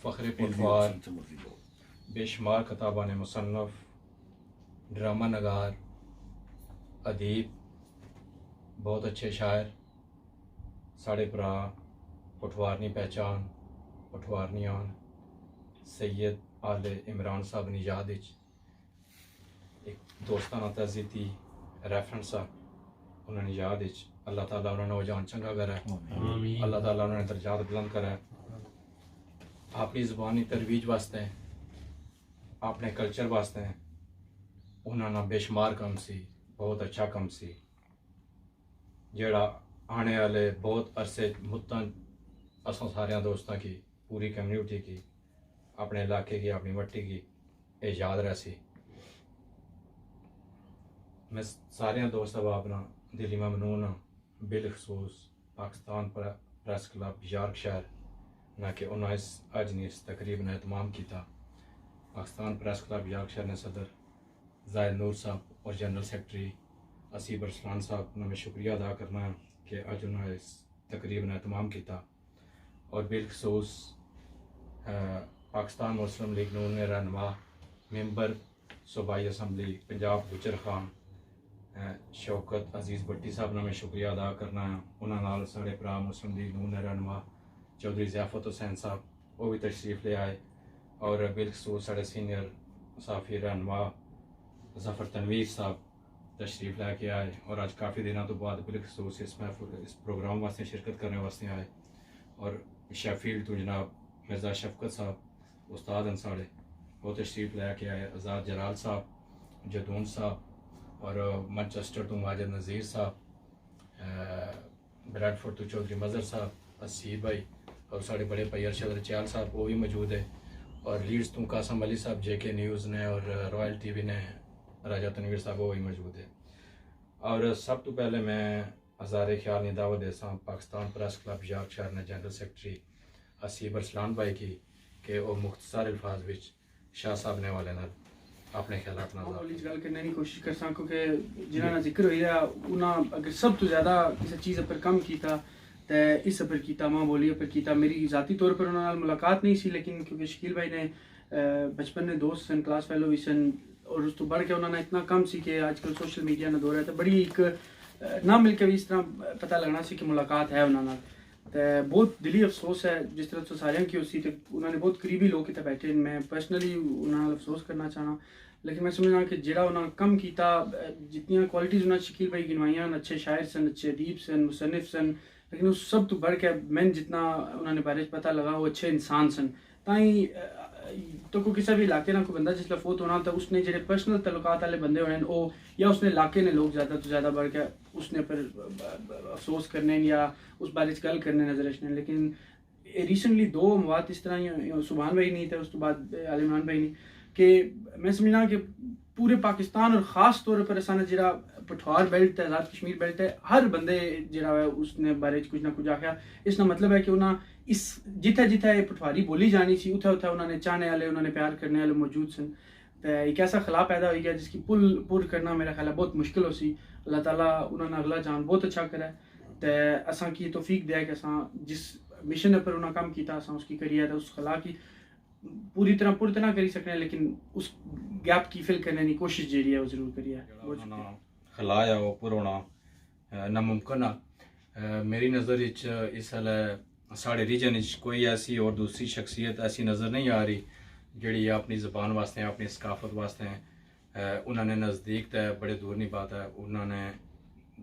فخر پٹوار بے شمار کتابان مصنف، ڈرامہ نگار، ادیب، بہت اچھے شاعر، ساڑے پرا پٹوارنی پہچان پٹوارنی آن سید آل عمران صاحب نے یاد ایک دوستانہ تہذیتی ریفرنس انہوں نے یاد اللہ تعالیٰ انہوں نے جان چنگا کرا ہے، اللہ تعالیٰ انہوں نے درجات بلند کرا ہے، اپنی زبانی ترویج واسطے اپنے کلچر واسطے انہوں نے بے شمار کم سی، بہت اچھا کم سی جڑا آنے والے بہت عرصے مدتاں اساں سارے دوستاں کی، پوری کمیونٹی کی، اپنے علاقے کی، اپنی مٹی کی یہ یاد رہ سی۔ میں سارے دوست احباب نا دلی ممنون ہاں، بالخصوص پاکستان پریس کلب یارک شہر نہ کہ انہوں اس اج نے اس تقریب نے اہتمام کیتا۔ پاکستان پریس کلب یارک شہر نے صدر زاہد نور صاحب اور جنرل سیکرٹری اسیب ارسلان صاحب نے میں شکریہ ادا کرنا ہے کہ اج انہوں نے اس تقریب نے اہتمام کیتا، اور بالخصوص پاکستان مسلم لیگ نون میں رہنما ممبر صوبائی اسمبلی پنجاب گجر خان شوکت عزیز بٹی صاحب نے میں شکریہ ادا کرنا ہے۔ انہوں نے ساڑے پرا مسلم لیگ نون رہنما چودھری ضیافت حسین صاحب وہ بھی تشریف لے آئے، اور بالخصوص ساڑے سینئر صحافی رہنما ظفر تنویر صاحب تشریف لے کے آئے، اور آج کافی دنوں تو بعد بالخصوص اس پروگرام واسطے شرکت کرنے واسطے آئے، اور شیفیلڈ تو جناب مرزا شفقت صاحب استاد ہیں ساڑے وہ تشریف لے کے آئے، آزاد جلال صاحب، جدون صاحب، اور مانچسٹر تو ماجد نذیر صاحب، بریڈ فورڈ تو چودھری مظہر صاحب، اسید بھائی، اور ساڑے بڑے بھائی ارشد چیال صاحب وہ بھی موجود ہے، اور لیڈز تو قاسم علی صاحب جے کے نیوز نے اور رائل ٹی وی نے راجہ تنویر صاحب وہ بھی موجود ہے۔ اور سب تو پہلے میں ہزار خیال نے دعوت دے سا پاکستان پریس کلب یارک شہر نے جنرل سیکرٹری اسیب ارسلان بھائی کی کہ وہ مختصر الفاظ وچ شاہ صاحب نے والے نال اپنے خیالات نہ گل کرنے کی کوشش کر سکوں کہ جنہوں نے ذکر ہوئی ہے انہاں اگر سب تو زیادہ کسی چیز پر کم کیتا تو اس پر کیتا، ماں بولی پر کیتا۔ میری ذاتی طور پر انہوں نے ملاقات نہیں سی، لیکن کیونکہ شکیل بھائی نے بچپن میں دوست سن، کلاس فیلو بھی سن، اور اس تو بڑھ کے انہوں نے اتنا کم سی کہ آج کل سوشل میڈیا نے دور ہے تو بڑی ایک نہ مل کے بھی اس طرح پتہ لگنا سی کہ ملاقات ہے انہوں نے۔ تو بہت دلی افسوس ہے جس طرح تو سارے کی اسی تو انہوں نے بہت قریبی لوگ اتنے بیٹھے، میں پرسنلی انہوں نے افسوس کرنا چاہنا، لیکن میں سمجھنا کہ جڑا انہوں نے کم کیتا، جتنی کوالٹیز انہوں نے شکیل بھائی گنوائیاں، اچھے شاعر سن، اچھے ادیب سن، مصنف سن، لیکن اس سب تو بڑھ کے میں جتنا انہوں نے بارے پتہ لگا وہ اچھے انسان سن۔ تائیں تو کوئی کسی بھی علاقے نہ کوئی بندہ جس فوت ہونا تو اس نے جڑے پرسنل تعلقات والے بندے ہونے وہ یا اس نے علاقے نے لوگ زیادہ تو زیادہ بڑھ کے اس نے پر افسوس کرنے یا اس بارے گل کرنے نظر رکھنے، لیکن ریسنٹلی دو مواد اس طرح سبحان بھائی نہیں تھے، اس تو بعد علی عمران بھائی نہیں، کہ میں سمجھنا کہ پورے پاکستان اور خاص طور پر اساں جڑا پٹھوار بیلٹ ہے، آزاد کشمیر بیلٹ ہے، ہر بندے جڑا ہے اس نے بارے کچھ نہ کچھ آخیا۔ اس کا مطلب ہے کہ انہاں اس جتھے جتھے پٹھواری بولی جانی سی اتھے اتھے انہوں نے چاہنے والے، انہوں نے پیار کرنے والے موجود سن، تو ایک ایسا خلا پیدا ہوئی گیا جس کی پل کرنا میرا خیال ہے بہت مشکل ہو سی۔ اللہ تعالیٰ انہوں نے اگلا جان بہت اچھا کرا ہے، تو اساں کی توفیق دیا کہ اساں جس مشن پر انہوں نے کام کیتا اساں اس کی کریے تو اس خلا کی پوری طرح پورت نہ کری سکنے، لیکن اس گیپ کی فل کرنے کی کوشش جیڑی ہے وہ ضرور کری ہے۔ خلا ہے وہ پر ہونا ناممکن ہے۔ میری نظر اس ساڑے ریجن کوئی ایسی اور دوسری شخصیت ایسی نظر نہیں آ رہی جڑی اپنی زبان واسطے اپنی ثقافت واسطے انہوں نے نزدیک تو بڑے دور نہیں بات ہے، انہوں نے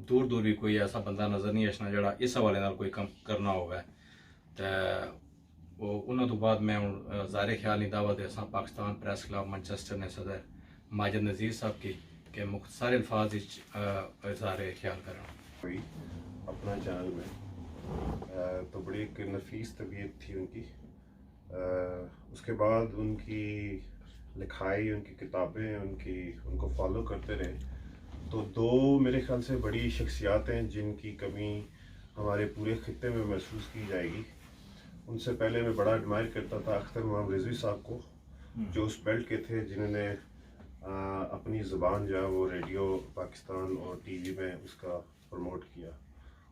دور دور بھی کوئی ایسا بندہ نظر نہیں اشنا جڑا اس حوالے نال کوئی کم کرنا ہوگا۔ تو وہ انہوں تو بعد میں ظاہر خیال نہیں دعوت دے سا پاکستان پریس کلب مانچسٹر نے صدر ماجد نذیر صاحب کی کہ مختصر الفاظ اظہار خیال کرنا۔ اپنا چینل میں تو بڑی ایک نفیس طبیعت تھی ان کی، اس کے بعد ان کی لکھائی، ان کی کتابیں، ان کو فالو کرتے رہے تو دو میرے خیال سے بڑی شخصیات ہیں جن کی کمی ہمارے پورے خطے میں محسوس کی جائے گی۔ ان سے پہلے میں بڑا ایڈمائر کرتا تھا اختر محمد رضوی صاحب کو، جو اس بیلٹ کے تھے جنہوں نے اپنی زبان جو ہے وہ ریڈیو پاکستان اور ٹی وی میں اس کا پروموٹ کیا،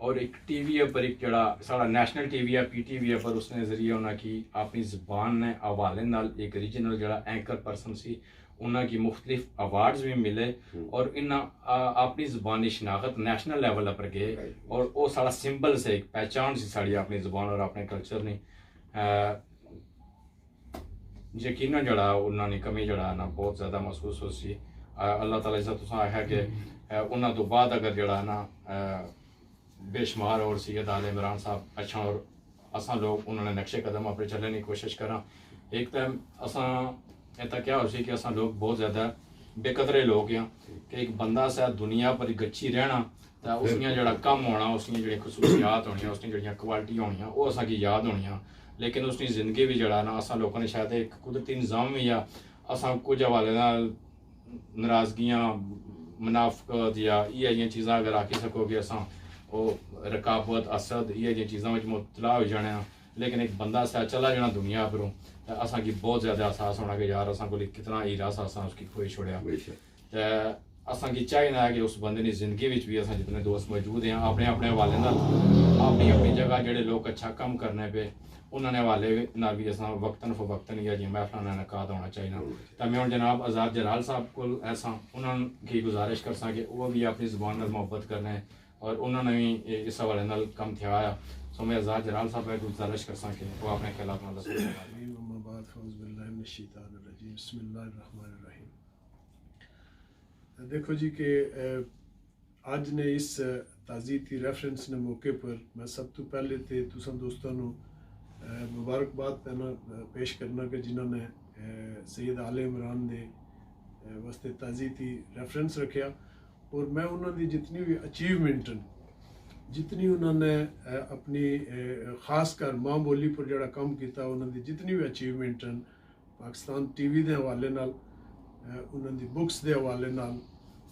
اور ایک ٹی وی پر ایک جڑا ساڑا نیشنل ٹی وی ہے پی ٹی وی پر اس نے ذریعے انہاں کی اپنی زبان نے حوالے نال ایک ریجنل جڑا اینکر پرسن سی انہاں کی مختلف ایوارڈز بھی ملے اور انہاں اپنی زبانی شناخت نیشنل لیول پر گئے اور وہ ساڑا سمبل سے ایک پہچان سی ساڑی اپنی زبان اور اپنے کلچر نے یقیناً جڑا انہاں نے کمی جڑا نا بہت زیادہ محسوس ہو سی اللہ تعالیٰ عزت تساں ہے کہ انہاں تو بعد اگر جڑا نا بے شمار اور سید آل عمران صاحب اچھا اور اساں لوگ انہوں نے نقشے قدم اپنے چلنے کی کوشش کراں ایک ٹائم اساں ایتا کیا ہو سی کہ اساں لوگ بہت زیادہ بے قدرے لوگ ہیں کہ ایک بندہ سا دنیا پر گچھی رہنا تا اس نے جڑا کم ہونا اس نے جڑی خصوصیات ہونی اس نے جڑیاں کوالٹی ہونی وہ اساں کی یاد ہونی لیکن اس کی زندگی بھی جڑا نا اساں لوگوں نے شاید ایک قدرتی نظام بھی یا اساں کچھ حوالے نال ناراضگیاں منافقت یا یہ چیزاں اگر آکھی سکو کہ اساں وہ رقابت اسد یہ چیزاں میں مبتلا ہو جانے ہیں لیکن ایک بندہ سا چلا جانا دنیا پروں اساں کی بہت زیادہ احساس ہونا کہ یار اساں کو کتنا ہیرا سا اساں اس کی کھوئی چھوڑیا اساں کی چاہیے نہ کہ اس بندے کی زندگی وچ بھی اساں جتنے دوست موجود ہیں اپنے اپنے حوالے نال اپنی اپنی جگہ جڑے لوگ اچھا کام کرنے پہ انہوں نے حوالے نال بھی اساں وقتاً فوقتاً یا جی محفلوں کا انعقاد ہونا چاہیے تو میں ہوں جناب آزاد جلال صاحب کو ایسا انہوں کی گزارش کر سا کہ وہ بھی اپنی زبان نال محبت کرنے اور انہوں نے بھی اس حوالے نال کم تھیا آیا سو میں آزاد جلال صاحب کو گزارش کر سا کہ وہ اپنے خیالات نال دسو بسم اللہ الرحمن الرحیم. دیکھو جی کہ آج نے اس تعزیتی ریفرنس نے موقع پر میں سب تو پہلے تے تساں دوستاں نو مبارکباد پیش کرنا کہ جنہوں نے سید آل عمران دے واسطے تعزیتی ریفرنس رکھیا اور میں انہوں دی جتنی بھی اچیومنٹن جتنی انہوں نے اپنی خاص کر ماں بولی پر جڑا کام کیتا انہوں دی جتنی بھی اچیومنٹن پاکستان ٹی وی دے حوالے نال انہوں دی بکس دے حوالے نال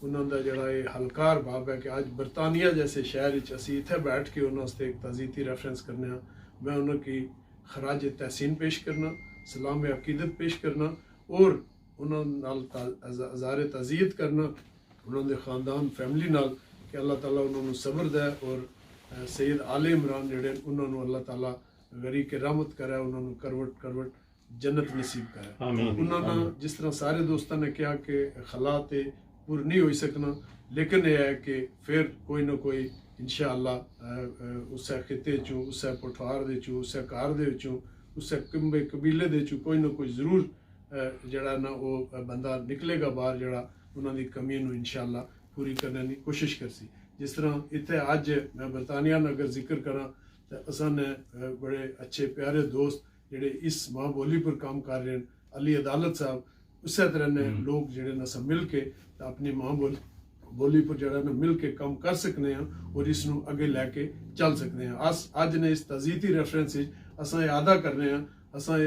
انہوں دا جڑا یہ ہلکار باب ہے کہ آج برطانیہ جیسے شہر اسی اتنے بیٹھ کے انہوں سے ایک تعزیتی ریفرنس کرنے ہیں میں انہوں کی خراج تحسین پیش کرنا سلام عقیدت پیش کرنا اور انہوں نال اظہار تعزیت کرنا انہوں دے خاندان فیملی نال کہ اللہ تعالیٰ انہوں نے صبر دے اور سید آل عمران جڑے انہوں نے اللہ تعالیٰ غریق رحمت کرے انہوں نے کروٹ جنت نصیب کرے انہوں نے جس طرح سارے دوستوں نے کہا کہ خلات پور نہیں ہوئی سکنا لیکن یہ ہے کہ پھر کوئی نہ کوئی انشاءاللہ اسے خطے چوں اسے پٹھوار دے چوں اسے کار دے چوں اسے کمبے قبیلے دے چوں کوئی نہ کوئی ضرور جڑا نا وہ بندہ نکلے گا باہر جڑا انہوں دی کمی نو انشاءاللہ پوری کرنے کی کوشش کرسی جس طرح اتنے اج میں برطانیہ نے اگر ذکر کراں تو اساں نے بڑے اچھے پیارے دوست جڑے اس ماں بولی پر کام کر رہے ہیں علی عدالت صاحب اسی طرح نے لوگ جڑے نا سب مل کے اپنی ماں بولی پر جڑا نا مل کے کام کر سکنے ہیں اور اس نو اگے لے کے چل سکتے ہیں اج نے اس تعزیتی ریفرنس اساں اعادہ کرنے ہیں اساں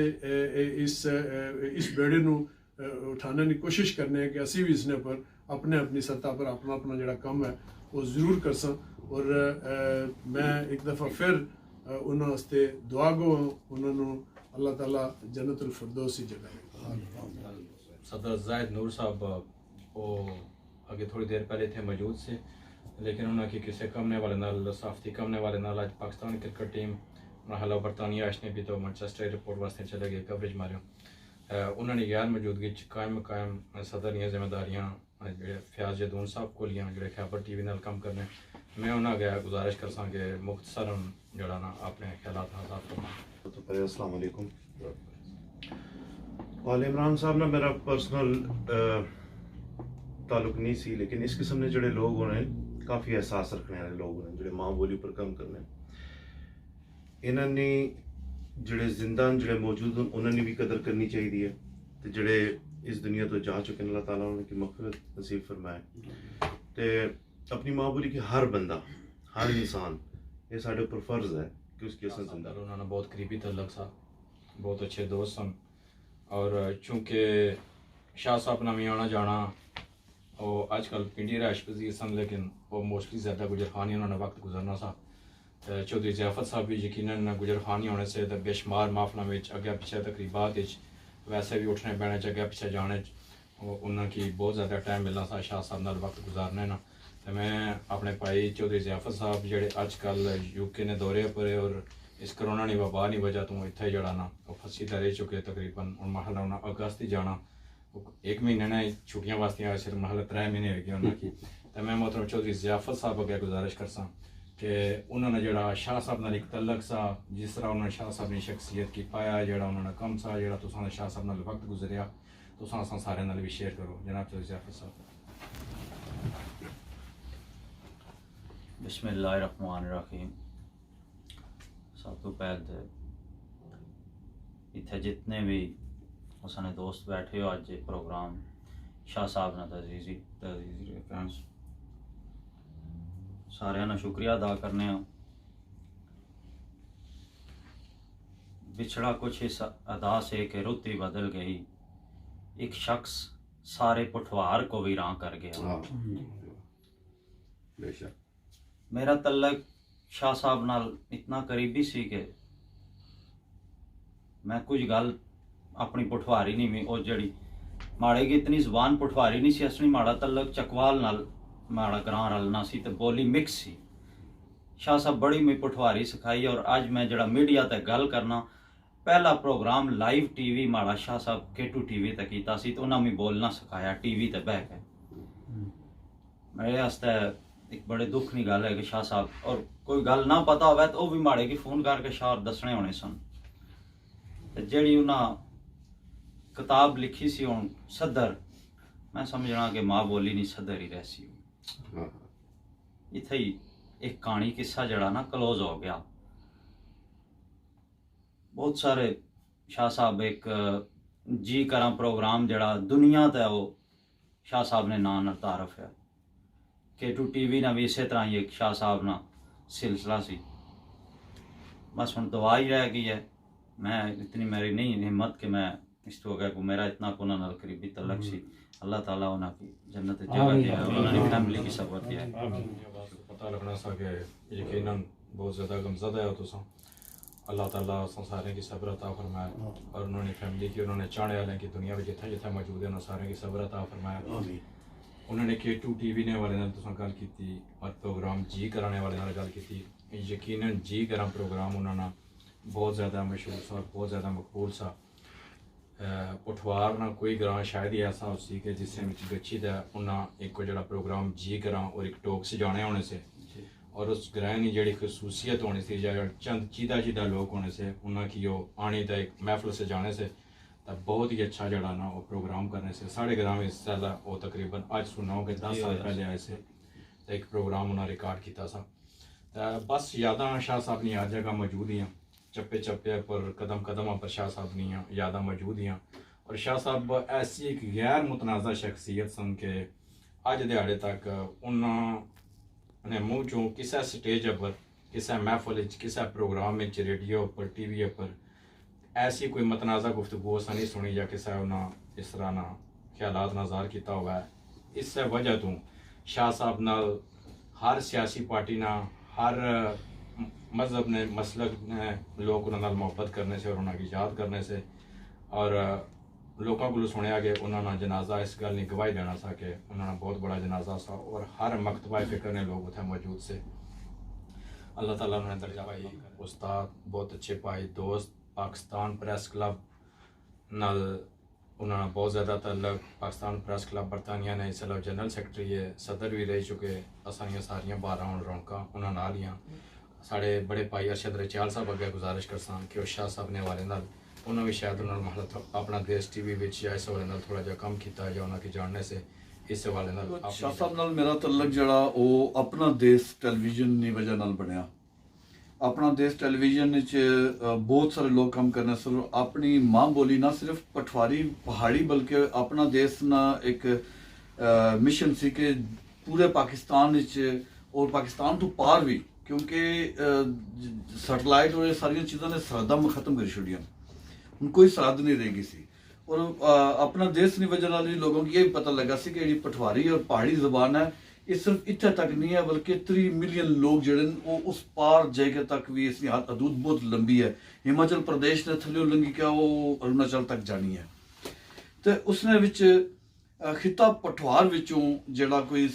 اس بیڑے نو اٹھانے کی کوشش کرنے ہیں کہ اسی بھی اس نے پر اپنے اپنی سطح پر اپنا اپنا جڑا کم ہے وہ ضرور کر ساں اور میں ایک دفعہ پھر انہوں واسطے دعا گو ہوں انہوں نے اللہ تعالیٰ جنت الفردوس کی جگہ صدر زاہد نور صاحب وہ آگے تھوڑی دیر پہلے تھے موجود سے لیکن انہوں کی کسی کمنے والے نال صافتی کمنے والے نال آج پاکستان کرکٹ ٹیم مرحلہ برطانیہ اس نے بھی تو مانچسٹر رپورٹ واسطے چلے گئے کوریج مارے انہوں نے غیر موجودگی قائم صدر دیا ذمہ داریاں فیاض جدون صاحب کو لیاں جڑے خیبر ٹی وی نال کام کرنے میں انہوں گیا گزارش کر ساں کہ مختصراً جڑا نا اپنے خیالات آزاد کرنا تو پہلے السلام علیکم. آل عمران صاحب نے میرا پرسنل تعلق نہیں سی لیکن اس قسم نے جڑے لوگ ہونے کافی احساس رکھنے والے لوگ ہونے جڑے ماں بولی پر کم کرنے انہوں نے جڑے زندہ جڑے موجود ہیں انہوں نے بھی قدر کرنی چاہیے تو جڑے اس دنیا تو جا چکے اللہ تعالیٰ انہوں کی مغفرت نصیب فرمائے تے اپنی ماں بولی کی ہر بندہ ہر انسان یہ سارے اوپر فرض ہے کہ اس کی اصل زندہ انہوں نے بہت قریبی تعلق تھا بہت اچھے دوست سن اور چونکہ شاہ صاحب نہ بھی آنا جانا وہ آج کل پنڈی رہائش پذیر سن لیکن وہ موسٹلی زیادہ گجر خانی انہوں نے وقت گزرنا تھا چودھری ضیافت صاحب بھی یقیناً گجر خانی ہونے سے بے شمار محفلوں میں اگے پیچھے تقریبات ویسے بھی اٹھنے بیٹھنے اگے پیچھے جانے انہوں کی بہت زیادہ ٹائم ملنا تھا شاہ صاحب نال وقت گزارنے نا تو میں اپنے بھائی چودھری ضیافت صاحب جڑے اج کل UK نے دورے پر ہے اور اس کرونا کی وبا کی وجہ تو اتنے جڑا نا وہ پھسی تے رہ چکے تقریباً ہوں محلہ انہیں اگست ہی جانا 1 مہینے نے چھٹیاں واسطے آئے صرف محلہ 3 مہینے ہو گئے انہوں کی تو میں محترم چودھری ضیافت صاحب اگے گزارش کرساں کہ انہوں نے جڑا شاہ صاحب نال ایک تعلق سا جس طرح انہوں نے شاہ صاحب کی شخصیت کی پایا جڑا انہوں نے کم سا جڑا تساں شاہ صاحب نال وقت گزریا تساں اساں سارے نال بھی شیئر کرو جناب چودھری ضیافت صاحب. بسم اللہ الرحمن الرحیم. سب تو پہلے اتنے جتنے بھی اسانے دوست بیٹھے ہو اج پروگرام شاہ صاحب نے تعزیزی ریفرنس سارے نا شکریہ ادا کرنے ہوں. بچھڑا کچھ اس ادا سے کہ رت ہی بدل گئی، ایک شخص سارے پٹھوار کو ویراں کر گیا. بے شک میرا تعلق شاہ صاحب نال اتنا قریبی سی کہ میں کچھ گل اپنی پٹھواری نہیں میں او جڑی ماڑے کی اتنی زبان پٹھواری نہیں سی، اصلی ماڑا تعلق چکوال نال ماڑا گراں رلنا سی تے بولی مکس سی. شاہ صاحب بڑی میں پٹھواری سکھائی اور اج میں جڑا میڈیا تے گل کرنا پہلا پروگرام لائیو ٹی وی ماڑا شاہ صاحب K2 TV تے کیتا سی تو انہاں میں بولنا سکھایا ٹی وی تے بیٹھ کے. میرے واسطے ایک بڑے دکھ کی گل ہے کہ شاہ صاحب اور کوئی گل نہ پتا ہوئے تو وہ بھی ماڑے کی فون کر کے شاہ دسنے ہونے سن. جیڑی انہاں کتاب لکھی سی ہوں صدر، میں سمجھنا کہ ماں بولی نہیں صدر ہی رہ سی. اتھے ہی ایک کہانی قصہ جڑا نا کلوز ہو گیا. بہت سارے شاہ صاحب ایک جی کراں پروگرام جڑا دنیا تے وہ شاہ صاحب نے نام نال تعارف ہے. K2 TV نہ بھی اسی طرح ہی ایک شاہ صاحب نہ سلسلہ سی. بس ہن دعا ہی رہ گئی ہے. میں اتنی میری نہیں ہمت کہ میں اس تو گیا کو میرا اتنا کونا نال قریبی تعلق سی. اللہ تعالیٰ انہاں کی جنت جگہ دے انہاں کی فیملی کی صبر دے. پتہ لگنا سا کہ یقیناً بہت زیادہ غمزدہ ہے تساں. اللہ تعالیٰ اساں سارے کی صبر عطا فرمائے اور انہوں نے فیملی کی انہوں نے چاہنے والے کی دنیا میں جتھے جتھے موجود ہیں انہوں سارے کی صبر عطا فرمائے. انہوں نے K2 TV نے والے نال تساں گل کیتی اور پروگرام جی کرانے والے نال گل کیتی. یقیناً جی کراں پروگرام انہوں نے بہت زیادہ مشہور سا اور بہت زیادہ مقبول سا. پٹھوار نہ کوئی گراں شاید ہی ایسا ہو سی کہ جس سے گچھی دا انہاں ایک کو جڑا پروگرام جی کراں اور ایک ٹوک سے جانے ہونے سے اور اس گراں کی جڑی خصوصیت ہونے سے یا چند چیدہ لوگ ہونے سے انہاں کی وہ آنے دا ایک محفل سے جانے سے تو بہت ہی اچھا جڑا نا وہ پروگرام کرنے سے ساڑھے گراں میں سالہ وہ تقریباً آج سناؤ کہ 10 سال پہلے آئے سے تو ایک پروگرام انہاں ریکارڈ کیتا سا. بس یاداں شاہ صاحب نے ہر جگہ موجود ہیں، چپے چپے پر قدم قدم پر شاہ صاحب نے یاداں موجود ہیں. اور شاہ صاحب ایسی ایک غیر متنازع شخصیت سن کہ اج دیہڑے تک انہاں نے منہ چوں کسے سٹیج پر کسے محفل کسے پروگرام ریڈیو پر ٹی وی پر ایسی کوئی متنازع گفتگو اساں نہیں سنی یا کسے انہاں اس طرح نہ خیالات نہ ظاہر کیتا ہوا ہے. اس سے وجہ تو شاہ صاحب نال ہر سیاسی پارٹی نہ ہر مذہب نے مسلک نے لوگ انہاں نال محبت کرنے سے اور انہاں کی یاد کرنے سے اور لوگوں کو سنیا کہ انہوں نے جنازہ اس گل نہیں گواہی دینا سا کہ انہوں نے بہت بڑا جنازہ سا اور ہر مکتبہ فکر نے لوگ اتنے موجود سے. اللہ تعالیٰ انہوں نے درجہ بھائی استاد بہت اچھے پائی دوست پاکستان پریس کلب نال انہوں نے بہت زیادہ تعلق. پاکستان پریس کلب برطانیہ نے اس علاوہ جنرل سیکرٹری ہے صدر بھی رہ چکے. اسانیاں ساریاں 12 رونقاں انہوں نے لیاں. ساڑے بڑے بھائی ارشد رچیال صاحب اگے گزارش کرساں کہ وہ شاہ صاحب نے والے نال انہوں بھی شاید انہوں نے محلت اپنا دیس ٹی وی بچ یا اس حوالے نال تھوڑا جا کم کیتا ہے یا انہوں کی جاننے سے اس حوالے نال شاہ صاحب نال میرا تعلق جڑا وہ اپنا دیس ٹیلی ویژن دی وجہ نال بنیا. اپنا دیس ٹیلی ویژن بہت سارے لوگ کام کرنے سر اپنی ماں بولی نہ صرف پٹھواری پہاڑی بلکہ اپنا دیس نہ ایک مشن سی کہ پورے پاکستان اور پاکستان تو پار بھی کیونکہ سیٹلائٹ اور ساری چیزوں نے سرحداں ختم کر چھڑیاں ان کوئی سرحد نہیں رہ گئی سی. اور اپنا دیس کی وجہ نال لوگوں کو یہ بھی پتہ لگا سی کہ یہ پٹھواری اور پہاڑی زبان ہے یہ صرف اتنے تک نہیں ہے بلکہ 3 ملین لوگ جڑے وہ اس پار جگہ تک بھی اس کی حدود بہت لمبی ہے. ہماچل پردیش نے تھلیوں لنگی کیا وہ اروناچل تک جانی ہے. تو اس نے وچ ਖਿੱਤਾ ਪਠਵਾਰ ਵਿੱਚੋਂ ਜਿਹੜਾ ਕੋਈ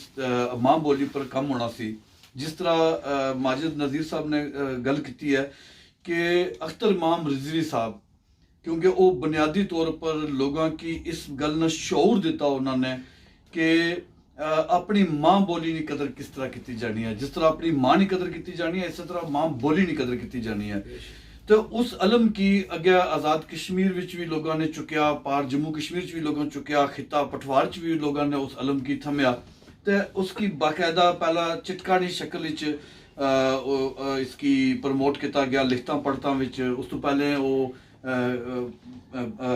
ਮਾਂ ਬੋਲੀ ਪਰ ਕੰਮ ਹੋਣਾ ਸੀ। ਜਿਸ ਤਰ੍ਹਾਂ ਮਾਜਿਦ ਨਜ਼ੀਰ ਸਾਹਿਬ ਨੇ ਗੱਲ ਕੀਤੀ ਹੈ کہ اختر امام رضوی صاحب کیونکہ وہ بنیادی طور پر لوگوں کی اس گل نے شعور دیتا انہوں نے کہ اپنی ماں بولی نہیں قدر کس طرح کی جانی ہے، جس طرح اپنی ماں نہیں قدر کی جانی ہے، اسی طرح ماں بولی نہیں قدر کی جانی ہے۔ تو اس علم کی اگیا آزاد کشمیر وچ بھی لوگوں نے چکیا، پار جموں کشمیر چ بھی لوگوں نے چکیا، خطہ پٹھوار چ بھی لوگوں نے اس علم کی تھمیا، تو اس کی باقاعدہ پہلا چٹکانی شکل وچ اس کی پروموٹ کیتا گیا لکھتاں پڑھتاں وچ۔ اس تو پہلے وہ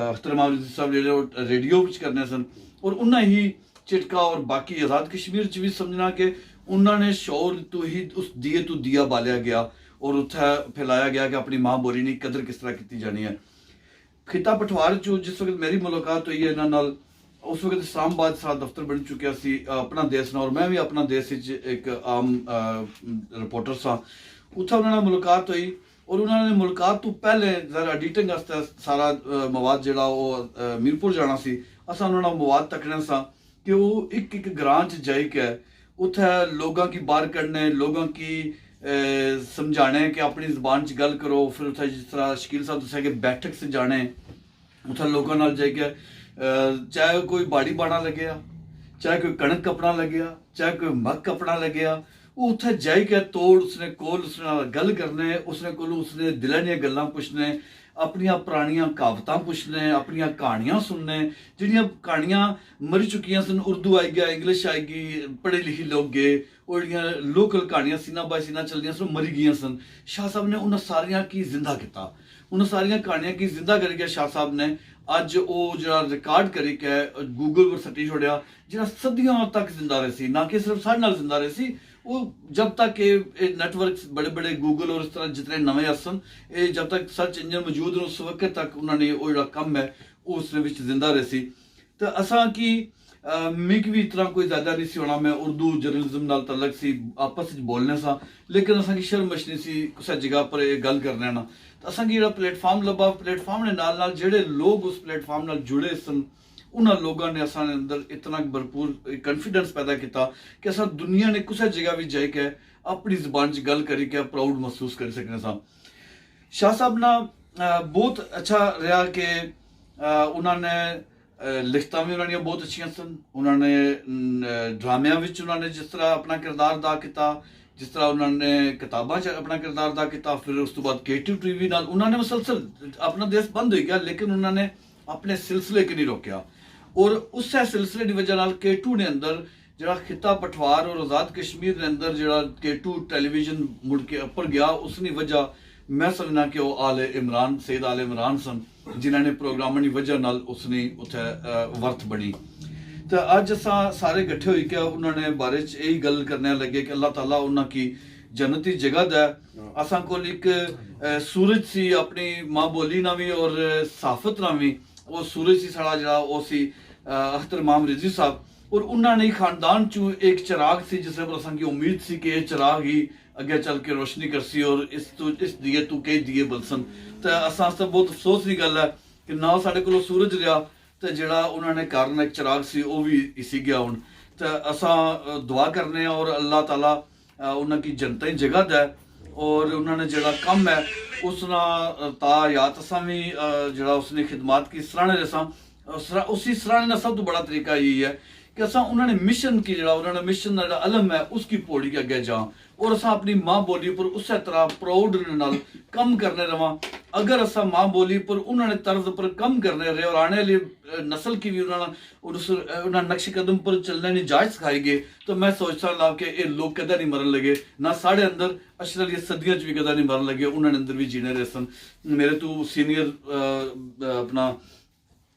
اختر امام رضوی صاحب جڑے ریڈیو وچ کرنے سن، اور انہاں ہی چٹکا اور باقی آزاد کشمیر چ بھی سمجھنا کہ انہوں نے شعور تو ہی اس دیے تو دیا بالیا گیا اور اتھے پھیلایا گیا کہ اپنی ماں بولی نہیں قدر کس طرح کی جانی ہے۔ خطہ پٹھوار چ جس وقت میری ملاقات ہوئی ہے انہاں نال، اس وقت اسلام آباد سارا دفتر بن چکیا سی اپنا دیس نال، اور میں بھی اپنا دیس ایک عام رپورٹر سا۔ اتھا انہوں نے ملاقات ہوئی، اور انہوں نے ملاقات تو پہلے ذرا ایڈیٹنگ واسطے سارا مواد جڑا وہ میرپور جانا سی، اساں انہوں نے مواد تکنے سا کہ وہ ایک گراں چ جائی کے اتھے لوگوں کی بار کرنے، لوگوں کی سمجھانے کہ اپنی زبان چ گل کرو، پھر اتھے جس طرح شکیل صاحب دسیا کہ بیٹھک سے جانے اتھے لوگوں نال جائی کے، چاہے کوئی باڑی بانا لگیا، چاہے کوئی کنک کپنا لگیا، چاہے کوئی مگ کپنا لگیا، وہ اتھے جائی کے توڑ اس نے کول اس نے گل کرنے، اس نے کولو اس نے دلیں دیاں گلاں پوچھنے، اپنیاں پرانیاں کہاوتاں پوچھنے، اپنیاں کہانیاں سننے، جہاں کہانیاں مری چکیاں سن، اردو آئی گیا، انگلش آئی گئی، پڑھے لکھے لوگ گئے، وہ جہاں لوکل کہانیاں سینہ بائی سینہ چل دیاں سن مری گئیاں سن۔ شاہ صاحب نے انہاں ساریاں کی زندہ کیتا، انہاں ساریاں کہانیاں کی زندہ کر کے شاہ صاحب نے اج وہ جڑا ریکارڈ کری کے گوگل پر سٹی چھوڑیا، جڑا صدیاں تک زندہ رہے سی، نہ کہ صرف ساڈے نال زندہ رہے سی، وہ جب تک کہ نیٹ ورک بڑے بڑے گوگل اور اس طرح جتنے نویں آسن جب تک سرچ انجن موجود ہیں اس وقت تک انہوں نے وہ جڑا کم ہے وہ اس نے وچ زندہ رہے سی۔ تو اساں کی میک بھی اتنا کوئی زیادہ نہیں سی ہونا، میں اردو جرنلزم نال تعلق سی، آپس وچ بولنے سا، لیکن اساں کی شرم مچنی سی کسے جگہ پر یہ گل کرنے نا۔ تو اساں کی جڑا پلیٹ فارم لبا، پلیٹ فارم نے نال نال جڑے لوگ اس پلیٹ فارم نال جڑے سن، انہاں لوگوں نے اساں اندر اتنا بھرپور کانفیڈنس پیدا کیتا کہ اساں دنیا نے کسے جگہ بھی جائی کے اپنی زبان چ گل کری کے پراؤڈ محسوس کر سکنے سا۔ شاہ صاحب نا بہت اچھا رہا کہ انہوں نے لکھتاں بھی انہوں نے بہت اچھیاں سن، انہوں نے ڈرامیاں وچ انہوں نے جس طرح اپنا کردار ادا کیتا، جس طرح انہوں نے کتاباں چ اپنا کردار ادا کیتا، پھر اس تو بعد کیٹو ٹی وی نال انہوں نے مسلسل اپنا دیس بند ہوئی گیا، لیکن انہوں نے اپنے سلسلے کے نہیں روکیا، اور اس سلسلے کی وجہ نال کیٹو نے اندر جڑا خطہ پٹھوار اور آزاد کشمیر نے اندر جڑا کیٹو ٹیلی ویژن مڑ کے اپر گیا، اس کی وجہ میں سمجھنا کہ وہ آل عمران سید آل عمران سن جنہوں نے پروگراموں کی وجہ نال اس نے اتنے ورت بنی۔ تو اج اساں سارے کٹھے ہوئی کے انہوں نے بارے یہی گل کرنے لگے کہ اللہ تعالیٰ انہوں کی جنتی جگہ دے۔ اساں کول ایک سورج سی اپنی ماں بولی نہ بھی اور صحافت نہ بھی، وہ سورج سی سڑا جڑا وہ سی اختر امام رضوی صاحب، اور انہوں نے خاندان چوں ایک چراغ سی جس پر اساں کی امید سی کہ یہ چراغ ہی اگے چل کے روشنی کرسی اور اس دیے تو کئی دیے بلسن۔ تو اساں واسطے بہت افسوس کی گل ہے کہ نہ ساڈے کولوں سورج رہا، تو جڑا انہوں نے کارن ایک چراغ سی وہ بھی اسی گیا ہن۔ تو اساں دعا کرنے اور اللہ تعالیٰ انہوں کی جنتیں جگہ دے، اور انہوں نے جڑا کم ہے اس نا تا یاد اساں بھی جڑا اس نے خدمات کی سراہنے رساں، اسی سراہنے کا سب تو بڑا طریقہ یہی ہے کہ اساں انہوں نے مشن کی جڑا انہوں نے مشن کا علم ہے اس کی پوڑی کے اگے جاؤں، اور اساں اپنی ماں بولی پر اسی طرح پراؤڈ نال کم کرنے رہاں۔ اگر اساں ماں بولی پر انہوں نے طرز پر کم کرنے رہے اور آنے والی نسل کی بھی انہوں نقش قدم پر چلنے کی جاچ سکھائی گے، تو میں سوچتا ہوں کہ یہ لوگ کدہ نہیں مرن لگے، نہ ساڑھے اندر اشرا یہ صدیاں بھی کدہ نہیں مرن لگے، انہوں نے اندر بھی جینے رہے سن۔ میرے تو سینئر اپنا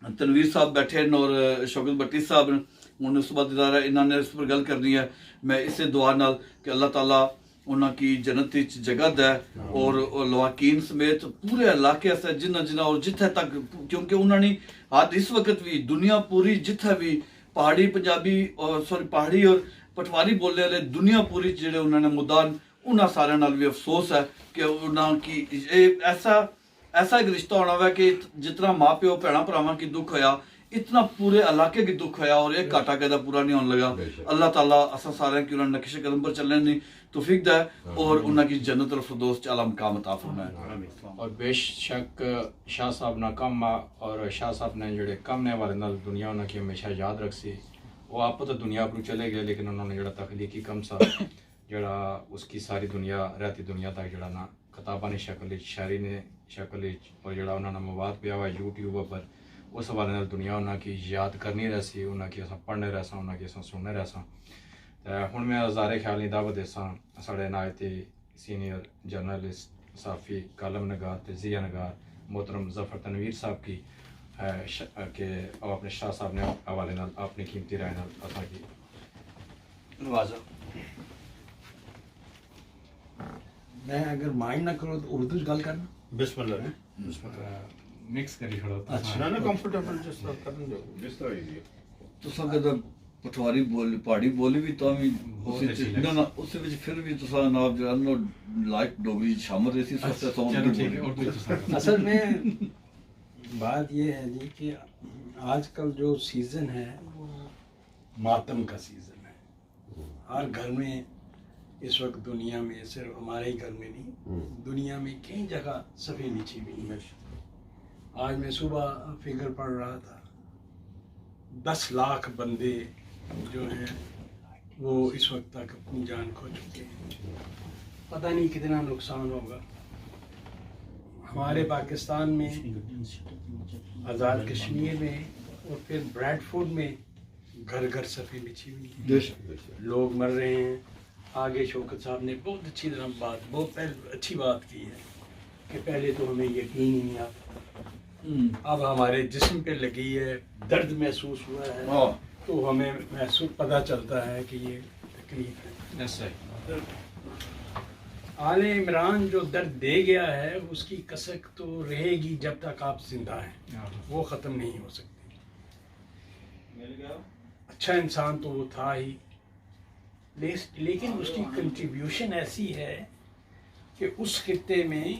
تنویر صاحب بیٹھے اور شوکت بٹی صاحب انہوں نے اس بعد ادارہ انہوں نے اس پر گل کرنی ہے، میں اسے دعا نال کہ اللہ تعالیٰ انہوں کی جنت جگہ دے، اور لواکین سمیت پورے علاقے سے جنہ اور جتھے تک، کیونکہ انہوں نے آج اس وقت بھی دنیا پوری جتھے بھی پہاڑی پنجابی پہاڑی اور پٹواری بولنے والے دنیا پوری جڑے انہوں نے مدان، انہوں سارے نال بھی افسوس ہے کہ انہوں کی ایسا ایک رشتہ ہونا ہوا کہ جتنا ماں پیو بھیناں بھراواں کی دکھ ہویا اتنا پورے علاقے کی دکھ ہویا اور ایک کاٹا قیدا پورا نہیں ہونے لگا. اللہ تعالیٰ اساں سارے کی انہوں نے نقش قدم پر چلنے نہیں توفیق دے اور انہوں کی جنت الفردوس چ اعلیٰ مقام عطا فرمائے. اور بے شک شاہ صاحب نہ کم اور شاہ صاحب نے جڑے کم نے والے نال دنیا انہوں کی ہمیشہ یاد رکھ سی. وہ آپ تو دنیا پر چلے گئے لیکن انہوں نے جڑا تخلیقی کم سا جڑا اس کی ساری دنیا رہتی دنیا تک جڑا نا کتاباں نے شکل شاعری نے شکل اور جڑا انہوں نے مواد پیا ہوا یوٹیوب پر اس حوالے نال دنیا انہوں کی یاد کرنی رہ سی انہوں کی اساں پڑھنے رہ ساں انہوں کی اساں سننے رہ ساں. ہن میں ہزارے خیالی دعوت دے ساں ساڑے نہایت سینئر جرنلسٹ صحافی کالم نگار تجزیہ نگار محترم ظفر تنویر صاحب کی کہ اپنے شاہ صاحب نے حوالے نال اپنی قیمتی رائے نال اساں کی نوازا. میں اگر مائنڈ نہ کرو تو اردو گل کرنا. بسم اللہ. مکس کری چھڑو. نہ کمفرٹیبل جس طرح کرن جو جس طرح ایزی ہے. تساں کدے پٹواری بولی پہاڑی بولی بھی تو بھی اس وچ پھر بھی تساں ناب جو انو لائک ڈوگری شامل رہی سستے تو اصل میں بات یہ ہے جی کہ آج کل جو سیزن ہے وہ ماتم کا سیزن ہے. ہر گھر میں اس وقت دنیا میں صرف ہمارے ہی گھر میں نہیں دنیا میں کئی جگہ صفحے نیچی ہوئی ہیں. آج میں صبح فگر پڑھ رہا تھا 10 لاکھ بندے جو ہیں وہ اس وقت تک اپنی جان کھو چکے ہیں. پتہ نہیں کتنا نقصان ہوگا. ہمارے پاکستان میں آزاد کشمیر میں اور پھر بریڈ فورڈ میں گھر گھر صفحے بچھی ہوئی ہیں. لوگ مر رہے ہیں. آگے شوکت صاحب نے بہت اچھی طرح بہت اچھی بات کی ہے کہ پہلے تو ہمیں یقین ہی نہیں آتا. اب ہمارے جسم پہ لگی ہے درد محسوس ہوا ہے تو ہمیں محسوس پتہ چلتا ہے کہ یہ تکلیف ہے. آل عمران جو درد دے گیا ہے اس کی کسک تو رہے گی جب تک آپ زندہ ہیں. وہ ختم نہیں ہو سکتی. اچھا انسان تو وہ تھا ہی لیکن اس کی کنٹریبیوشن ایسی ہے کہ اس خطے میں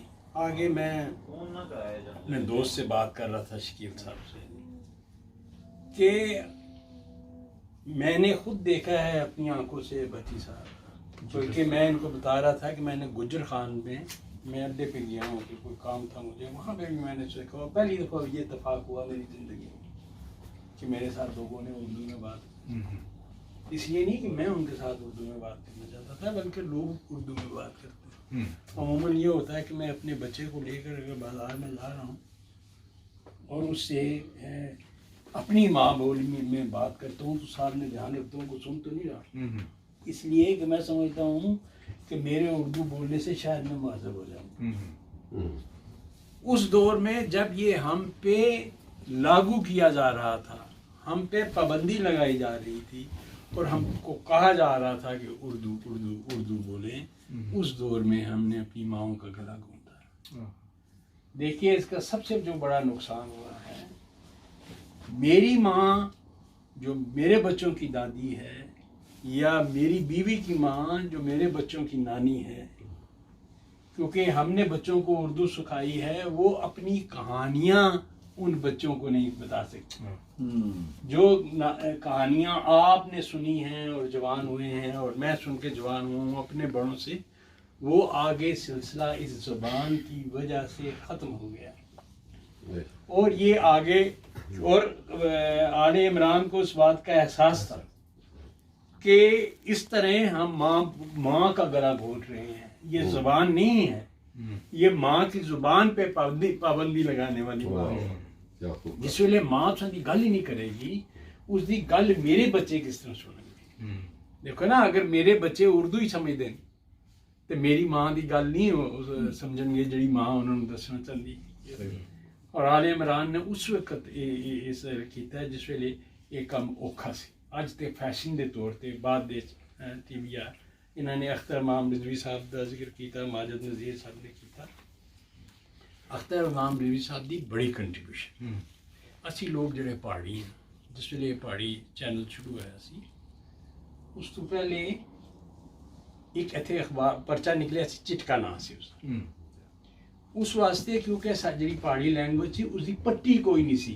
آگے میں اپنے دوست سے بات کر رہا تھا شکیل صاحب سے کہ میں نے خود دیکھا ہے اپنی آنکھوں سے بھٹی صاحب بلکہ میں ان کو بتا رہا تھا کہ میں نے گجر خان میں اڈے پہ گیا ہوں کہ کوئی کام تھا مجھے وہاں پہ بھی میں نے سیکھا. پہلی دفعہ یہ اتفاق ہوا میری زندگی میں کہ میرے ساتھ لوگوں نے اردو میں بات اس لیے نہیں کہ میں ان کے ساتھ اردو میں بات کرنا چاہتا تھا بلکہ لوگ اردو میں بات کرتے ہیں. عموماً یہ ہوتا ہے کہ میں اپنے بچے کو لے کر اگر بازار میں جا رہا ہوں اور اس سے اپنی ماں بولی میں بات کرتا ہوں تو سامنے دھیان رکھتا ہوں کو سن تو نہیں رہا اس لیے کہ میں سمجھتا ہوں کہ میرے اردو بولنے سے شاید میں مہذب ہو جاؤں. اس دور میں جب یہ ہم پہ لاگو کیا جا رہا تھا ہم پہ پابندی لگائی جا رہی تھی اور ہم کو کہا جا رہا تھا کہ اردو اردو اردو بولیں اس دور میں ہم نے اپنی ماؤں کا گلا گھونٹا. دیکھیے اس کا سب سے جو بڑا نقصان ہوا ہے میری ماں جو میرے بچوں کی دادی ہے یا میری بیوی کی ماں جو میرے بچوں کی نانی ہے کیونکہ ہم نے بچوں کو اردو سکھائی ہے وہ اپنی کہانیاں ان بچوں کو نہیں بتا سکتے. جو کہانیاں آپ نے سنی ہیں اور جوان ہوئے ہیں اور میں سن کے جوان ہوں اپنے بڑوں سے وہ آگے سلسلہ اس زبان کی وجہ سے ختم ہو گیا. اور یہ آگے اور آل عمران کو اس بات کا احساس تھا کہ اس طرح ہم ماں کا گلا گھونٹ رہے ہیں. یہ زبان نہیں ہے یہ ماں کی زبان پہ پابندی لگانے والی بات ہے. جس ویلے ماں کی گل ہی نہیں کرے گی اس دی گل میرے بچے کس طرح سنیں گے. دیکھو نا اگر میرے بچے اردو ہی سمجھ دیں تو میری ماں دی گل نہیں سمجھن گے جڑی ماں انہوں نے دسنا چاہتی. اور آل عمران نے اس وقت اس کیتا ہے جس ویلے یہ کام اوکھا سی. اج تے فیشن دے طور تے بعد دے ٹی وی انہوں نے اختر امام رضوی صاحب کا ذکر کیتا ماجد نذیر صاحب نے کیتا. اختر امام رضوی صاحب دی بڑی کنٹریبیوشن. اسی لوگ جڑے پہاڑی ہیں جس ویلے پہاڑی چینل شروع ہوا سی اس تو پہلے ایک ایتھے اخبار پرچہ نکلیا سی چٹکا نام سی اس واسطے کیونکہ جی پہاڑی لینگویج سی اس دی پٹی کوئی نہیں سی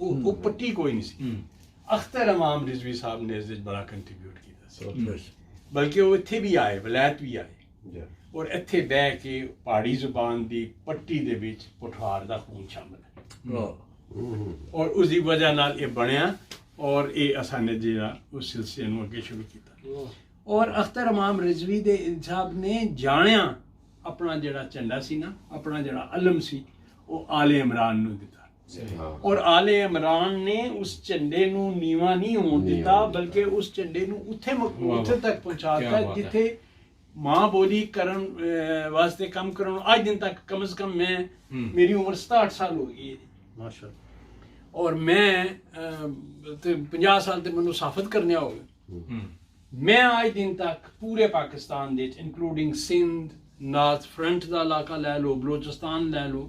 ਉਹ ਪੱਟੀ ਕੋਈ ਨਹੀਂ ਸੀ ਅਖਤਰ ਇਮਾਮ ਰਿਜ਼ਵੀ ਸਾਹਿਬ ਨੇ ਇਸ ਵਿੱਚ ਬੜਾ ਕੰਟਰੀਬਿਊਟ ਕੀਤਾ ਸੀ ਬਲਕਿ ਉਹ ਇੱਥੇ ਵੀ ਆਏ ਵਲਾਇਤ ਵੀ ਆਏ ਔਰ ਇੱਥੇ ਬਹਿ ਕੇ ਪਹਾੜੀ ਜ਼ੁਬਾਨ ਦੀ ਪੱਟੀ ਦੇ ਵਿੱਚ ਪੁਠਾਰ ਦਾ ਖੂਨ ਸ਼ਾਮਲ ਹੈ ਔਰ ਉਸ ਦੀ ਵਜ੍ਹਾ ਨਾਲ ਇਹ ਬਣਿਆ ਔਰ ਇਹ ਅਸਾਂ ਨੇ ਜਿਹੜਾ ਉਸ ਸਿਲਸਿਲੇ ਨੂੰ ਅੱਗੇ ਸ਼ੁਰੂ ਕੀਤਾ ਔਰ ਅਖਤਰ ਇਮਾਮ ਰਿਜ਼ਵੀ ਦੇ ਸਾਹਿਬ ਨੇ ਜਾਣਿਆ ਆਪਣਾ ਜਿਹੜਾ ਝੰਡਾ ਸੀ ਨਾ ਆਪਣਾ ਜਿਹੜਾ ਅਲਮ ਸੀ ਉਹ ਆਲੇ ਇਮਰਾਨ ਨੂੰ ਦਿੱਤਾ ਔਰ ਆਲੇ ਇਮਰਾਨ ਨੇ ਉਸ ਝੰਡੇ ਨੂੰ ਨੀਵਾਂ ਨਹੀਂ ਹੋਣ ਦਿੱਤਾ ਬਲਕਿ ਉਸ ਝੰਡੇ ਨੂੰ ਉੱਥੇ ਤੱਕ ਪਹੁੰਚਾਤਾ ਜਿੱਥੇ ਮਾਂ ਬੋਲੀ ਕਰਨ ਵਾਸਤੇ ਕੰਮ ਕਰਨ ਅੱਜ ਦਿਨ ਤੱਕ ਕਮ ਸੇ ਕਮ ਮੈਂ ਮੇਰੀ ਉਮਰ 67 ਸਾਲ ਹੋ ਗਈ ਹੈ ਮਾਸ਼ਾਅੱਲਾ ਔਰ ਮੈਂ 50 ਸਾਲ ਤੇ ਮੈਨੂੰ ਸਾਫਤ ਕਰਨੇ ਹੋ ਗਏ ਮੈਂ ਅੱਜ ਦਿਨ ਤੱਕ ਪੂਰੇ ਪਾਕਿਸਤਾਨ ਦੇ ਇਨਕਲੂਡਿੰਗ ਸਿੰਧ ਨਾਰਥ ਫਰੰਟ ਦਾ ਇਲਾਕਾ ਲੈ ਲਓ ਬਲੋਚਿਸਤਾਨ ਲੈ ਲਓ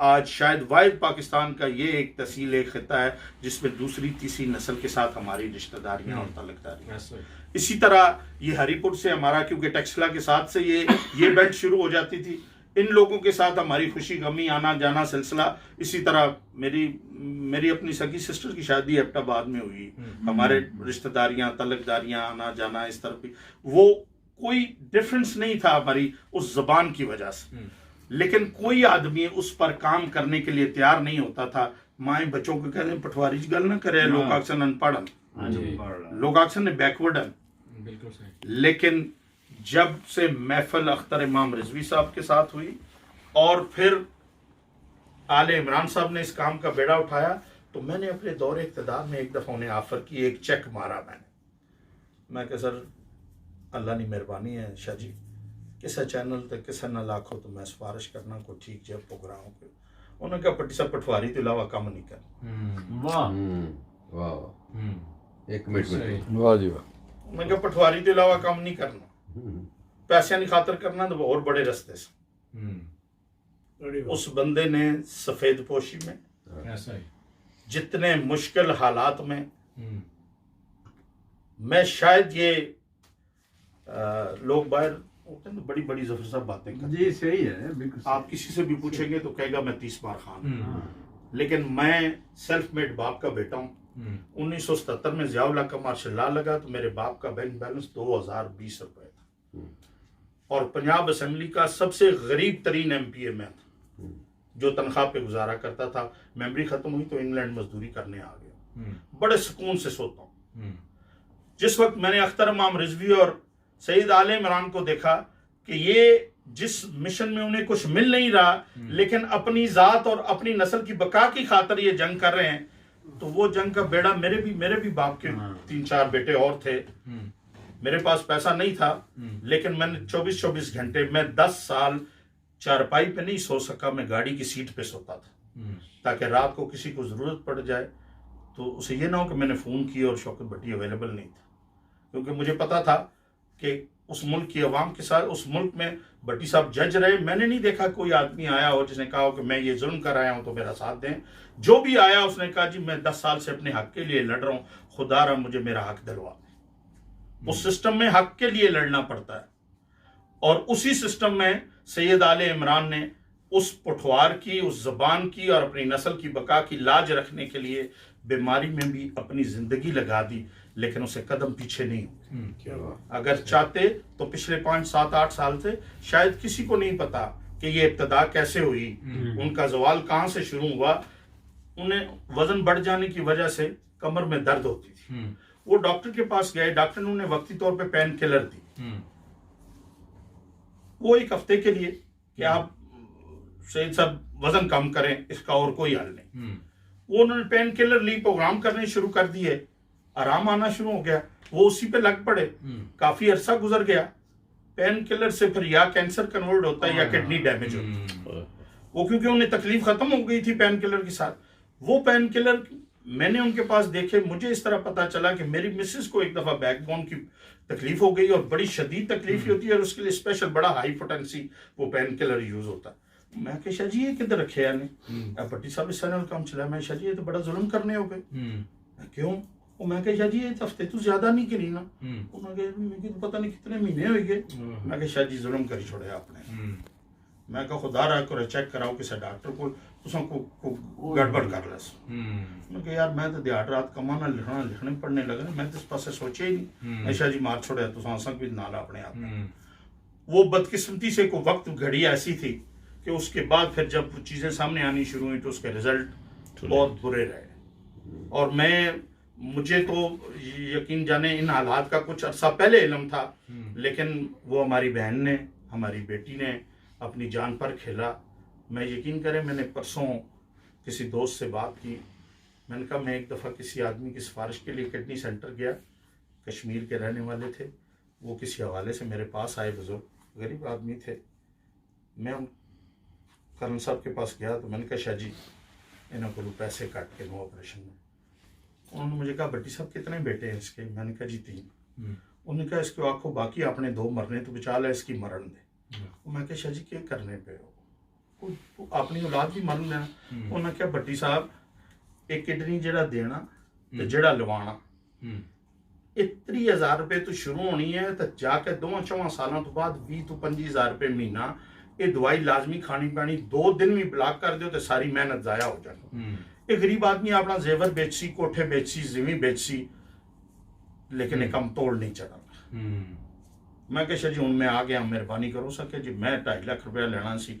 آج شاید واحد پاکستان کا یہ ایک تحصیل ایک خطہ ہے جس میں دوسری تیسری نسل کے ساتھ ہماری رشتہ داریاں اور تعلق داریاں. اسی طرح یہ ہری پور سے ہمارا کیونکہ ٹیکسلا کے ساتھ سے یہ بیلٹ شروع ہو جاتی تھی, ان لوگوں کے ساتھ ہماری خوشی غمی آنا جانا سلسلہ. اسی طرح میری اپنی سگی سسٹر کی شادی ایبٹ آباد میں ہوئی, ہمارے رشتہ داریاں تعلق داریاں آنا جانا اس طرح بھی, وہ کوئی ڈفرنس نہیں تھا ہماری اس زبان کی وجہ سے. لیکن کوئی آدمی اس پر کام کرنے کے لیے تیار نہیں ہوتا تھا. مائیں بچوں کو کہتے ہیں پٹواری چ گل نہ کرے, لوگ اکثر ان پڑھن, لوگ اکثر نے بیکورڈ ہیں. بالکل صحیح. لیکن جب سے محفل اختر امام رضوی صاحب کے ساتھ ہوئی اور پھر آل عمران صاحب نے اس کام کا بیڑا اٹھایا, تو میں نے اپنے دور اقتدار میں ایک دفعہ انہیں آفر کی, ایک چیک مارا میں کہ سر اللہ نے مہربانی ہے شاہ جی, کسے چینل تے کسے نہ لاکھو تو میں سفارش کرنا کو ٹھیک جے پروگرام کو. انہوں نے کہا پٹی صاحب پٹواری تو علاوہ کام نہیں کر. واہ ایک منٹ واہ جی واہ. میں کہا پٹواری تو علاوہ کام نہیں کرنا, پیسے نہیں خاطر کرنا تو اور بڑے رستے سے. اس بندے نے سفید پوشی میں جتنے مشکل حالات میں, میں شاید یہ لوگ باہر بڑی بڑی ظفر صاحب باتیں کرتے ہیں. جی صحیح ہے بالکل. آپ کسی سے بھی پوچھیں گے تو کہے گا میں 30 بار خان ہوں, لیکن میں سیلف میڈ باپ کا بیٹا ہوں. 1977 میں ضیاء اللہ کا مارشل لا لگا تو میرے باپ کا بینک بیلنس 2020 روپے تھا, اور پنجاب اسمبلی کا سب سے غریب ترین ایم پی اے میں تھا جو تنخواہ پہ گزارا کرتا تھا. میموری ختم ہوئی تو انگلینڈ مزدوری کرنے آ گیا, بڑے سکون سے سوتا ہوں. جس وقت میں نے اختر امام رضوی اور سید آل عمران کو دیکھا کہ یہ جس مشن میں انہیں کچھ مل نہیں رہا لیکن اپنی ذات اور اپنی نسل کی بقا کی خاطر یہ جنگ کر رہے ہیں, تو وہ جنگ کا بیڑا میرے بھی باپ کے 3-4 بیٹے اور تھے. میرے پاس پیسہ نہیں تھا لیکن میں نے 24 گھنٹے میں 10 سال چارپائی پہ نہیں سو سکا, میں گاڑی کی سیٹ پہ سوتا تھا تاکہ رات کو کسی کو ضرورت پڑ جائے تو اسے یہ نہ ہو کہ میں نے فون کیا اور شوکت بھٹی اویلیبل نہیں تھا. کیونکہ مجھے پتا تھا کہ اس ملک کی عوام کے ساتھ, اس ملک میں بھٹی صاحب جج رہے, میں نے نہیں دیکھا کوئی آدمی آیا ہو جس نے کہا ہو کہ میں یہ ظلم کر آیا ہوں تو میرا ساتھ دیں. جو بھی آیا اس نے کہا جی میں 10 سال سے اپنے حق کے لیے لڑ رہا ہوں, خدا رہا مجھے میرا حق دلوا دیں. اس سسٹم میں حق کے لیے لڑنا پڑتا ہے, اور اسی سسٹم میں سید آل عمران نے اس پٹھوار کی, اس زبان کی اور اپنی نسل کی بقا کی لاج رکھنے کے لیے بیماری میں بھی اپنی زندگی لگا دی, لیکن اسے قدم پیچھے نہیں ہوئے. اگر چاہتے تو پچھلے 5-7-8 سال سے شاید کسی کو نہیں پتا کہ یہ ابتدا کیسے ہوئی, ان کا زوال کہاں سے شروع ہوا. انہیں وزن بڑھ جانے کی وجہ سے کمر میں درد ہوتی تھی, وہ ڈاکٹر کے پاس گئے, ڈاکٹر نے انہیں وقتی طور پہ پین کلر دی, وہ 1 ہفتے کے لیے کہ آپ سید صاحب وزن کم کریں, اس کا اور کوئی حل نہیں. وہ انہوں نے پین کلر لی, پروگرام کرنے شروع کر دیے, آرام آنا شروع ہو گیا, وہ اسی پہ لگ پڑے. کافی عرصہ گزر گیا, پین کلر سے پھر یا کینسر کنورٹ ہوتا ہے یا کڈنی ڈیمیج ہوتا ہے. وہ کیونکہ انہیں تکلیف ختم ہو گئی تھی پین کلر کے ساتھ. وہ پین کلر میں نے ان کے پاس دیکھے, مجھے اس طرح پتا چلا کہ میری مسز کو ایک دفعہ بیک بون کی تکلیف ہو گئی اور بڑی شدید تکلیف ہوتی ہے, اور اس کے لیے اسپیشل بڑا ہائی پوٹینسی وہ پین کلر یوز ہوتا ہے. میں کہ شاہ جی یہ کدھر رکھے یعنی بٹی صاحب اس چینل کام چلا, میں شاہ جی یہ تو بڑا ظلم کرنے ہو گئے. کیوں؟ میں کہ شاہ جی یہ ہفتے تو زیادہ نہیں گری نا. انہوں نے کہا پتہ نہیں کتنے مہینے ہوئے گئے. میں کہ شاہ جی ظلم کر چھوڑے آپ نے. میں کہا خدا رہا کرو چیک کراؤ کسی ڈاکٹر کو تساں کو گڑبڑ کر لس. میں کہ یار میں تو دیہات رات کمانا لکھنے پڑھنے لگا, میں تو اس پاسے سوچے ہی نہیں. میں شاہ جی مار چھوڑے تساں اساں بھی نالا اپنے آپ. وہ بدقسمتی سے کوئی وقت گھڑی ایسی تھی کہ اس کے بعد پھر جب چیزیں سامنے آنی شروع ہوئی تو اس کے رزلٹ بہت برے رہے. اور مجھے تو یقین جانے ان حالات کا کچھ عرصہ پہلے علم تھا, لیکن وہ ہماری بہن نے, ہماری بیٹی نے اپنی جان پر کھیلا. میں یقین کریں میں نے پرسوں کسی دوست سے بات کی, میں نے کہا میں ایک دفعہ کسی آدمی کی سفارش کے لیے کڈنی سینٹر گیا, کشمیر کے رہنے والے تھے, وہ کسی حوالے سے میرے پاس آئے, بزرگ غریب آدمی تھے. میں کرن صاحب کے پاس گیا تو میں نے کہا شاہ جی انہوں کو پیسے کاٹ کے نو آپریشن میں. انہوں نے مجھے کہا بٹی صاحب کتنے بیٹے ہیں اس کے؟ میں نے کہا جی 3. انہوں نے کہا اس کو آنکھوں باقی اپنے 2 مرنے تو بچا لے, اس کی مرن دے. میں کہا شاہ جی کیا کرنے پہ ہو؟ ਆਪਣੀ ਔਲਾਦ ਵੀ ਮੰਨ ਲੈਣਾ। ਉਹਨਾਂ ਕਿਹਾ ਭੱਟੀ ਸਾਹਿਬ ਇਹ ਕਿਡਨੀ ਜਿਹੜਾ ਦੇਣਾ ਤੇ ਜਿਹੜਾ ਲਵਾਉਣਾ ਇਹ 30,000 ਰੁਪਏ ਤੋਂ ਸ਼ੁਰੂ ਹੋਣੀ ਹੈ ਤੇ ਜਾ ਕੇ 2-4 ਸਾਲਾਂ ਤੋਂ ਬਾਅਦ 20 ਤੋਂ 25,000 ਰੁਪਏ ਮਹੀਨਾ ਇਹ ਦਵਾਈ ਲਾਜ਼ਮੀ ਖਾਣੀ ਪੈਣੀ। 2 ਦਿਨ ਵੀ ਬਲਾਕ ਕਰ ਦਿਓ ਤੇ ਸਾਰੀ ਮਿਹਨਤ ਜ਼ਾਇਆ ਹੋ ਜਾਣੀ। ਇਹ ਗਰੀਬ ਆਦਮੀ ਆਪਣਾ ਜ਼ੇਵਰ ਵੇਚੀ, ਕੋਠੇ ਵੇਚੀ, ਜ਼ਮੀਨ ਵੇਚੀ, ਲੇਕਿਨ ਇਹ ਕੰਮ ਤੋੜ ਨਹੀਂ ਚੜਾ। ਮੈਂ ਕਿਹਾ ਜੀ ਹੁਣ ਮੈਂ ਆ ਗਿਆ, ਮਿਹਰਬਾਨੀ ਕਰੋ ਸਕੇ ਜੀ, ਮੈਂ 2.5 ਲੱਖ ਰੁਪਇਆ ਲੈਣਾ ਸੀ,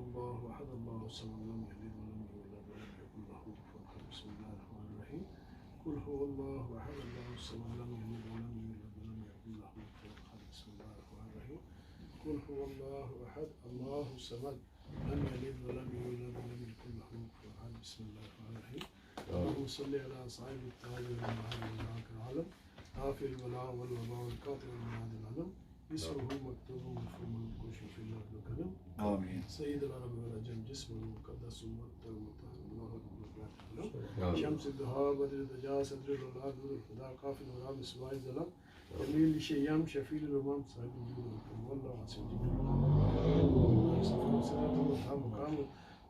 الله احد الله الصمد لم يلد ولم يولد ولم يكن له كفوا احد بسم الله الرحمن الرحيم قل هو الله احد الله الصمد لم يلد ولم يولد ولم يكن له كفوا احد بسم الله الرحمن الرحيم اللهم صل على صاحب التاج والمعاد والملاك العالم غافر البلاء والوباء والكاطر والمعاد العالم اسمه مكتوب مفهوم المنقوش في اللوح القلم آمين. سيد العرب والعجم جسمه المقدس المطهر المطهر الله شمس الدهاء بدر الدجا صدر الولاء نور الخدا قاف الورى مصباح الظلام جميل الشيام شفيع الامام صاحب الوجود والكرم والله عاصم جميل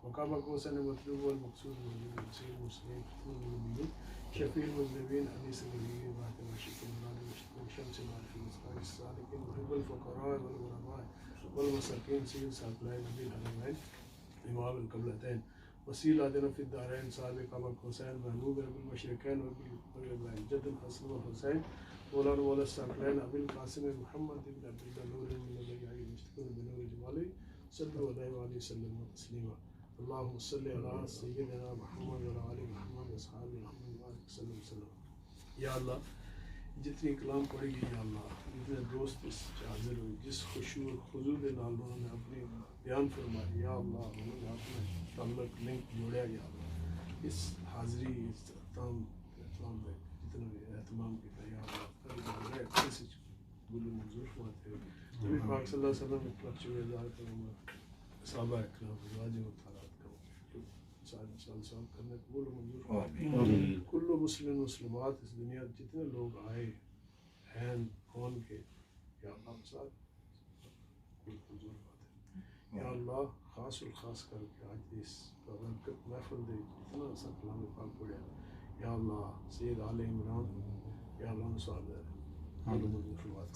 مقام القوسين المطلوب والمقصود والموجود المسير المسلمين كل المؤمنين شفيع المذنبين حديث النبيين بعد ما شئت المراد المشتكون شمس العارفين مصباح الصادقين محب الفقراء والغرباء والمساكين سيد ساقلاء نبي الحرمين امام القبلتين وسيلتنا في الدارين سابق قبل الحسين محبوب رب المشركين وبالقربين جد الحسن والحسين مولانا مولا الساقلين ابي القاسم محمد بن عبد الله نور من الرجعي المشتكون بنور جمالي صلوا عليه وعليه وسلم تسليما اللهم صل على سيدنا محمد وعلى ال محمد واصحاب محمد وعلى وسلم وسلم یا اللہ جتنی کلام پڑھی گئی یا اللہ جتنے دوست اس حاضر ہوئے جس خشوع اور خضوع کے نال انہوں نے اپنی بیان فرمائی یا اللہ انہوں نے اپنے تعلق لنک جوڑیا یا اللہ اس حاضری اس احتمام میں جتنے بھی اہتمام کیا یا اللہ کسی گلو منظور فرماتے ہوئے نبی پاک صلی اللہ علیہ وسلم اطلاق چوئے دار کروں صحابہ اکرام ازواج و تعالیٰ کروں سال کرنے قبول و منظور فرمائے. کل مسلم مسلمات اس دنیا جتنے لوگ آئے ہیں کون کے یا اللہ ساتھ منظور بات ہے. یا اللہ خاص الخاص کر کے آج اس برکت محفل دے اتنا سا کلام پاک پڑھا. یا اللہ سید آل عمران یا اللہ صاحب منظور فرمائے.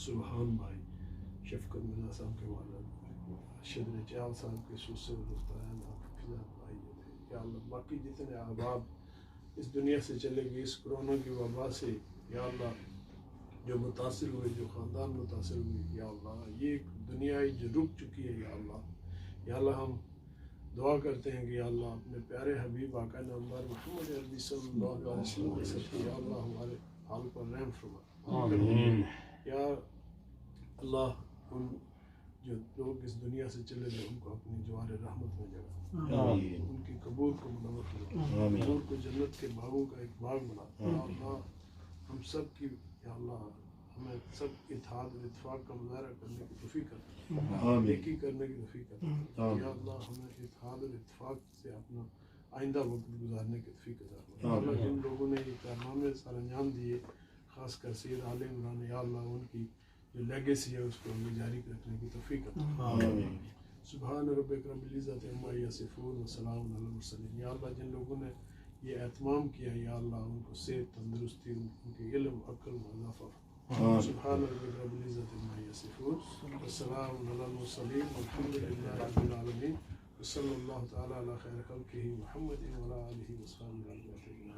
سبحان بھائی شفقت منا صاحب کے والد شدر چال صاحب کے سوسے رفتاران فضا بھائی تھے. یا اللہ باقی جتنے احباب اس دنیا سے چلے گئے اس کرونا کی وبا سے یا اللہ جو متاثر ہوئے جو خاندان متاثر ہوئے یا اللہ یہ دنیا جو رک چکی ہے یا اللہ ہم دعا کرتے ہیں کہ یا اللہ اپنے پیارے حبیب آقا نامدار محمد عربی صلی اللہ علیہ وسلم کے صدقے یا اللہ ہمارے حال پر رحم فرما. یا اللہ ان جو لوگ اس دنیا سے چلے گئے ان کو اپنی جوار رحمت میں جگہ, ان کی قبور کو منور کرو, قبور کو جنت کے باغوں کا ایک باغ بنا. یا اللہ ہم سب کی یا اللہ ہمیں سب اتحاد اور اتفاق کا مظاہرہ کرنے کی توفیق عطا, نیکی کرنے کی توفیق عطا. یا اللہ ہمیں اتحاد اور اتفاق سے اپنا آئندہ وقت گزارنے کی توفیق عطا. یا اللہ جن لوگوں نے یہ کارنامے سر انجام دیے خاص کر سید آل عمران یا اللہ ان کی جو لیگیسی ہے اس کو ہمیں جاری رکھنے کی توفیق عطا. سبحان ربک رب العزت عما یصفون وسلام علی المرسلین. یا اللہ جن لوگوں نے یہ اہتمام کیا یا اللہ ان کو صحت تندرستی ان کے علم عقل میں اضافہ. سبحان ربک رب العزت عما یصفون وسلام علی المرسلین والحمد للہ رب العالمین وصلی اللہ تعالی علی خیر خلقہ محمد وعلی آلہ وصحبہ اجمعین.